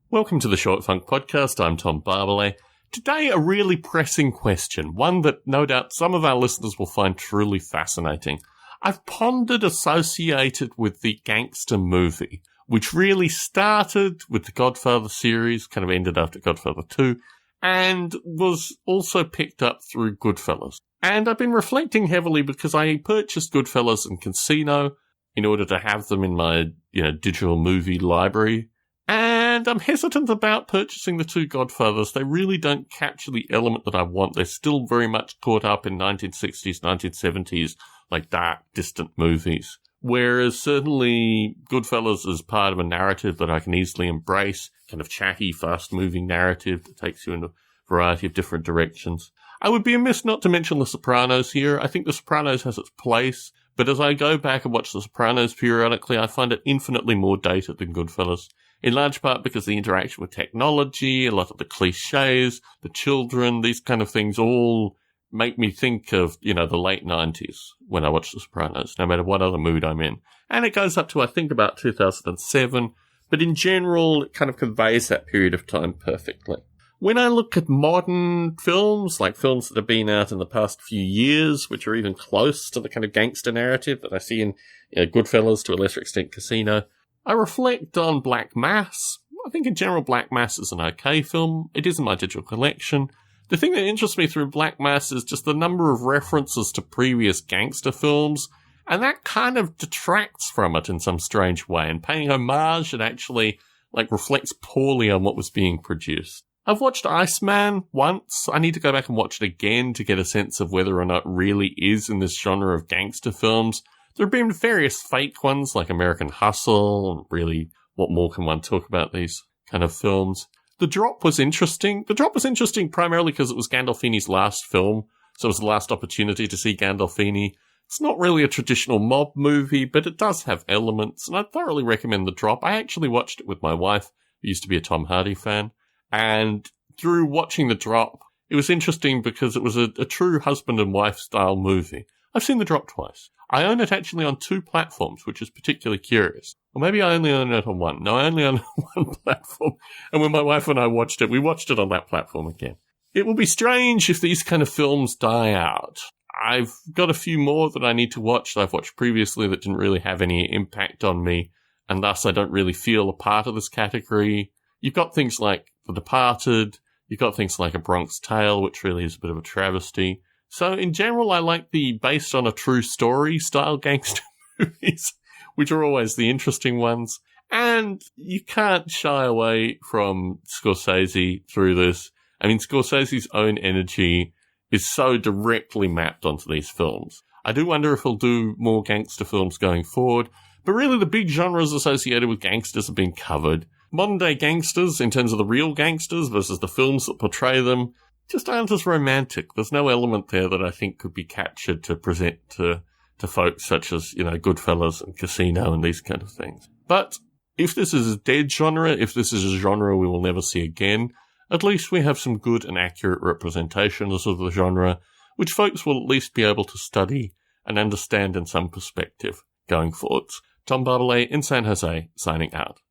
Welcome to the Short Funk Podcast. I'm Tom Barbalet. Today, a really pressing question, one that no doubt some of our listeners will find truly fascinating. I've pondered associated with the Gangster movie, which really started with the Godfather series, kind of ended after Godfather 2, and was also picked up through Goodfellas. And I've been reflecting heavily because I purchased Goodfellas and Casino in order to have them in my, digital movie library. And I'm hesitant about purchasing the two Godfathers. They really don't capture the element that I want. They're still very much caught up in 1960s, 1970s, like dark, distant movies. Whereas certainly Goodfellas is part of a narrative that I can easily embrace, kind of chatty, fast-moving narrative that takes you in a variety of different directions. I would be amiss not to mention The Sopranos here. I think The Sopranos has its place, but as I go back and watch The Sopranos periodically, I find it infinitely more dated than Goodfellas. In large part because the interaction with technology, a lot of the cliches, the children, these kind of things all make me think of, the late 90s when I watch The Sopranos, no matter what other mood I'm in. And it goes up to, I think, about 2007, but in general, it kind of conveys that period of time perfectly. When I look at modern films, like films that have been out in the past few years, which are even close to the kind of gangster narrative that I see in Goodfellas, to a lesser extent Casino, I reflect on Black Mass. I think in general Black Mass is an okay film. It is in my digital collection. The thing that interests me through Black Mass is just the number of references to previous gangster films, and that kind of detracts from it in some strange way, and paying homage, it actually reflects poorly on what was being produced. I've watched Iceman once. I need to go back and watch it again to get a sense of whether or not it really is in this genre of gangster films. There have been various fake ones like American Hustle, and really, what more can one talk about these kind of films? The Drop was interesting. The Drop was interesting primarily because it was Gandolfini's last film, so it was the last opportunity to see Gandolfini. It's not really a traditional mob movie, but it does have elements, and I thoroughly recommend The Drop. I actually watched it with my wife, who used to be a Tom Hardy fan, and through watching The Drop, it was interesting because it was a true husband and wife style movie. I've seen The Drop twice. I own it actually on two platforms, which is particularly curious. Or maybe I only own it on one. No, I only own it on one platform. And when my wife and I watched it, we watched it on that platform again. It will be strange if these kind of films die out. I've got a few more that I need to watch that I've watched previously that didn't really have any impact on me, and thus I don't really feel a part of this category. You've got things like The Departed. You've got things like A Bronx Tale, which really is a bit of a travesty. So in general, I like the based on a true story style gangster movies, which are always the interesting ones. And you can't shy away from Scorsese through this. I mean, Scorsese's own energy is so directly mapped onto these films. I do wonder if he'll do more gangster films going forward, but really the big genres associated with gangsters have been covered. Modern day gangsters, in terms of the real gangsters versus the films that portray them, just aren't as romantic. There's no element there that I think could be captured to present to folks such as, Goodfellas and Casino and these kind of things. But if this is a dead genre, if this is a genre we will never see again, at least we have some good and accurate representations of the genre, which folks will at least be able to study and understand in some perspective going forwards. Tom Barbalet in San Jose, signing out.